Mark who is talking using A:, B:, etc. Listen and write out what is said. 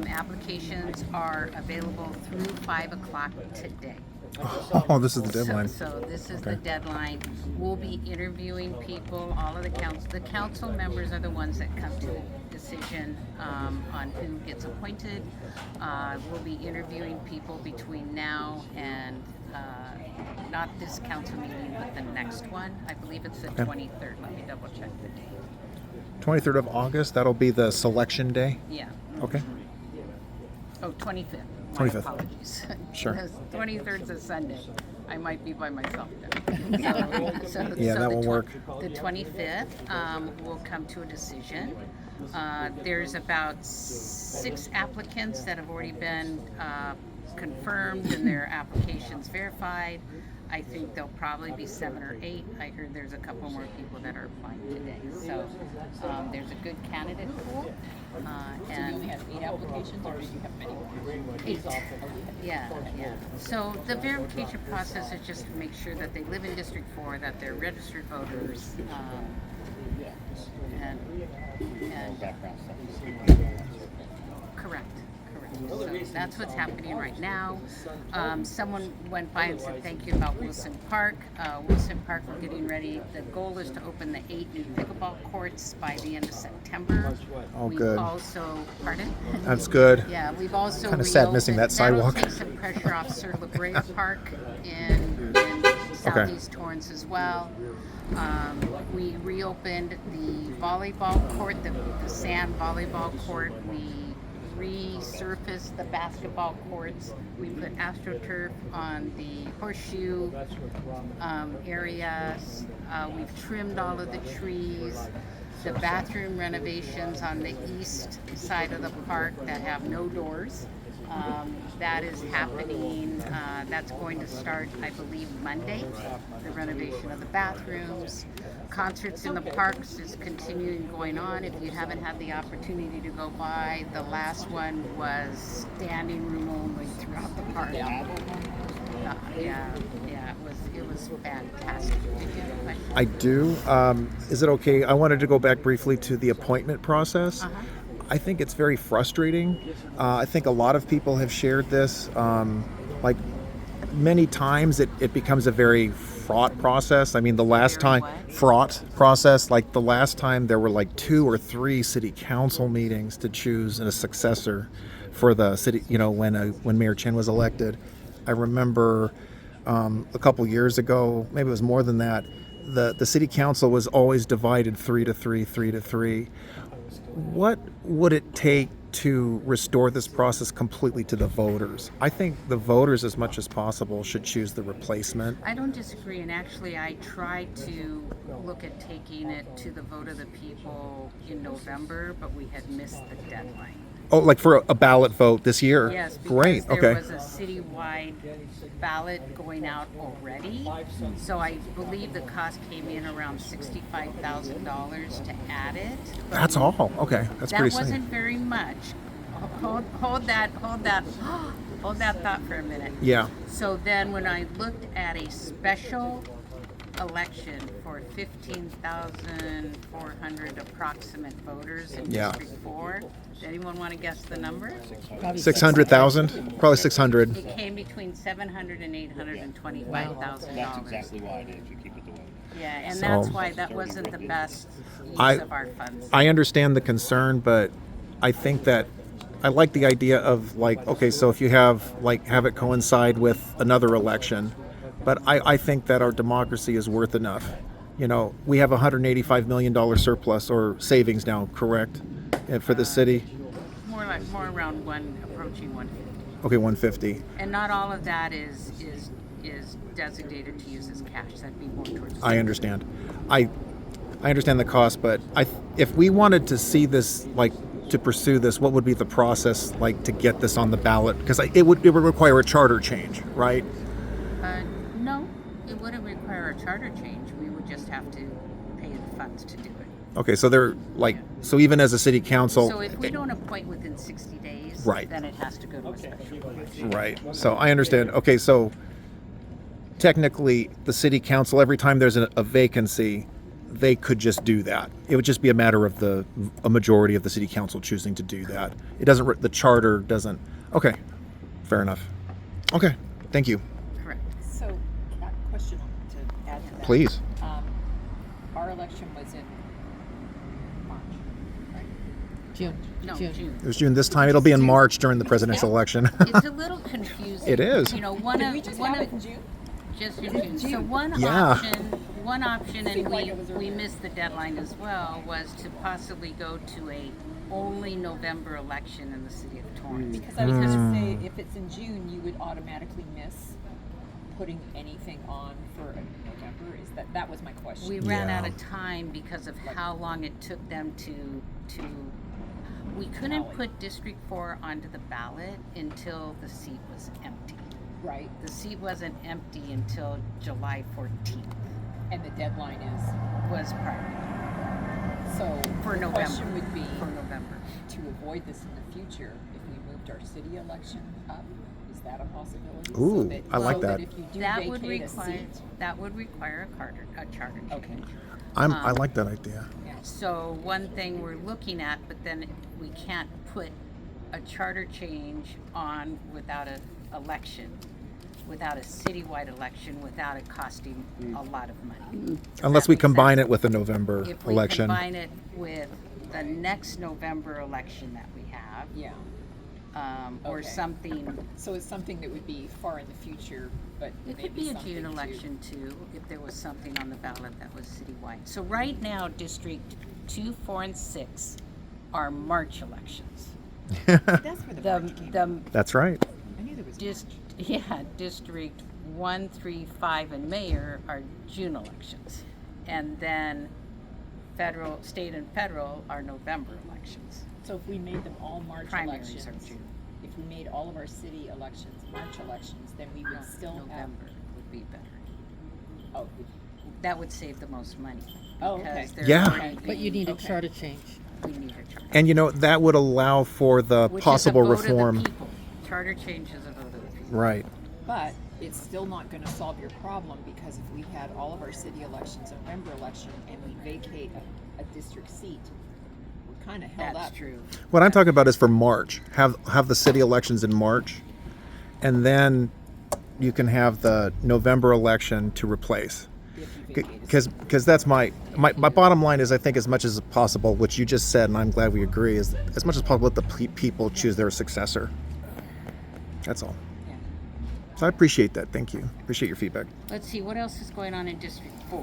A: Applications are available through 5 o'clock today.
B: Oh, this is the deadline.
A: So this is
B: Okay.
A: the deadline. We'll be interviewing people, all of the council members are the ones that come to a decision on who gets appointed. We'll be interviewing people between now and not this council meeting, but the next one. I believe it's the 23rd. Let me double check the date.
B: 23rd of August, that'll be the selection day?
A: Yeah.
B: Okay.
A: Oh, 25th. My
B: 25th.
A: apologies.
B: Sure.
A: Because 23rd is a Sunday. I might be by myself then.
B: Yeah, that will work.
A: The 25th, we'll come to a decision. There's about 6 applicants that have already been confirmed and their applications verified. I think there'll probably be 7 or 8. I heard there's a couple more people that are applying today. So there's a good candidate pool. And
C: you only have 8 applications, or do you have many more?
A: 8. Yeah. So the verification process is just to make sure that they live in District 4, that they're registered voters, and
D: Background stuff.
A: correct. So that's what's happening right now. Someone went by and said thank you about Wilson Park. Wilson Park, we're getting ready. The goal is to open the 8 new pickleball courts by the end of September.
B: Oh,
A: We've
B: good.
A: also, pardon?
B: That's good.
A: Yeah, we've also
B: Kinda sad missing that sidewalk.
A: That'll take some pressure off Sir La Brea Park in southeast Torrance as well. We reopened the volleyball court, the sand volleyball court. We resurfaced the basketball courts. We put AstroTurf on the horseshoe areas. We've trimmed all of the trees. The bathroom renovations on the east side of the park that have no doors. That is happening. That's going to start, I believe, Monday. The renovation of the bathrooms. Concerts in the parks is continuing going on. If you haven't had the opportunity to go by, the last one was standing room only throughout the park. It was fantastic. Did you have a question?
B: I do. Is it okay? I wanted to go back briefly to the appointment process. I think it's very frustrating. I think a lot of people have shared this. Like many times it becomes a very fraught process. I mean, the last time, fraught process, like the last time there were like 2 or 3 city council meetings to choose a successor for the city, when Mayor Chen was elected. I remember a couple years ago, maybe it was more than that, the city council was always divided 3 to 3, 3 to 3. What would it take to restore this process completely to the voters? I think the voters, as much as possible, should choose the replacement.
A: I don't disagree, and actually I tried to look at taking it to the vote of the people in November, but we had missed the deadline.
B: Oh, like for a ballot vote this year?
A: Yes, because
B: Great.
A: there
B: Okay.
A: was a citywide ballot going out already. So I believe the cost came in around $65,000 to add it. But
B: That's all. Okay, that's
A: that
B: pretty
A: wasn't
B: soon.
A: very much. Hold that thought for a minute.
B: Yeah.
A: So then when I looked at a special election for 15,400 approximate voters in
B: Yeah.
A: District 4, does anyone want to guess the number?
B: 600,000? Probably 600.
A: It came between $700,000 and $825,000.
D: That's exactly why it is. You keep it the way.
A: Yeah, and
B: So-
A: that's why that wasn't the best use
B: I-
A: of our funds.
B: I understand the concern, but I think that I like the idea of okay, so if you have it coincide with another election, but I think that our democracy is worth enough. We have $185 million surplus or savings now, correct, for the city?
A: More around approaching 150.
B: Okay, 150.
A: And not all of that is designated to use as cash. That'd be more towards.
B: I understand. I understand the cost, but if we wanted to see this, to pursue this, what would be the process to get this on the ballot? Because it would require a charter change, right?
A: No, it wouldn't require a charter change. We would just have to pay the funds to do it.
B: Okay, so so even as a city council,
A: So if we don't appoint within 60 days,
B: Right.
A: then it has to go to a special election.
B: right? So I understand. Okay, so technically, the city council, every time there's a vacancy, they could just do that. It would just be a matter of a majority of the city council choosing to do that. It doesn't, the charter doesn't. Okay, fair enough. Okay, thank you.
A: Correct.
C: So, question to add to that.
B: Please.
C: Our election was in March, right?
E: June.
A: No,
E: June.
A: June.
B: It was June this time. It'll be in March during the presidential election.
A: It's a little confusing.
B: It is.
A: You know, one
C: Did
A: of
C: we just
A: one
C: have
A: of
C: it in June?
A: just in June. So one
B: Yeah.
A: option, and
C: Seemed like it was
A: we
C: earlier.
A: missed the deadline as well, was to possibly go to a only November election in the city of Torrance.
C: Because I was going to say, if it's in June, you would automatically miss putting anything on for November. Is that was my question?
A: We ran
B: Yeah.
A: out of time because of how long it took them to we couldn't
C: Tally.
A: put District 4 onto the ballot until the seat was empty.
C: Right,
A: The seat wasn't empty until July 14th
C: and the deadline is
A: was prior
C: so.
A: for
C: the
A: November.
C: question would be
A: for November.
C: to avoid this in the future if we moved our city election up. Is that a possibility?
B: Ooh, I like
C: so
B: that.
C: if you do
A: That would
C: vacate a
A: require a charter change.
C: Okay.
B: I like that idea.
C: Yeah.
A: So one thing we're looking at, but then we can't put a charter change on without a election, without a citywide election, without it costing a lot of money.
B: Unless we combine it with the November
A: If we
B: election.
A: combine it with the next November election that we have,
C: Yeah.
A: or
C: Okay.
A: something.
C: So it's something that would be far in the future, but
A: It
C: maybe
A: could be a
C: something
A: June
C: to-
A: election too, if there was something on the ballot that was citywide. So right now, District 2, 4, and 6 are March elections.
C: That's where the
A: The,
C: March came.
A: the
B: That's right.
C: I knew there was
A: District 1, 3, 5, and mayor are June elections. And then federal, state and federal are November elections.
C: So if we made them all March
A: Primaries
C: elections,
A: are June.
C: if we made all of our city elections March elections, then we would still have.
A: November would be better.
C: Oh,
A: That would save the most money.
C: Oh, okay.
A: Because they're
B: Yeah.
A: already
E: But you need a
C: Okay.
E: charter change.
A: we need a charter.
B: And that would allow for the
A: Which
B: possible
A: is a vote of the
B: reform.
A: people. Charter change is a vote of the people.
B: Right.
C: but it's still not going to solve your problem because if we had all of our city elections November election and we vacate a district seat, we're kind of held
A: That's
C: up.
A: true.
B: What I'm talking about is for March. Have the city elections in March, and then you can have the November election to replace.
C: If you vacate a seat.
B: Because that's my bottom line is I think as much as possible, which you just said, and I'm glad we agree, is as much as possible let the people choose their successor. That's all.
C: Yeah.
B: So I appreciate that. Thank you. Appreciate your feedback.
A: Let's see, what else is going on in District 4?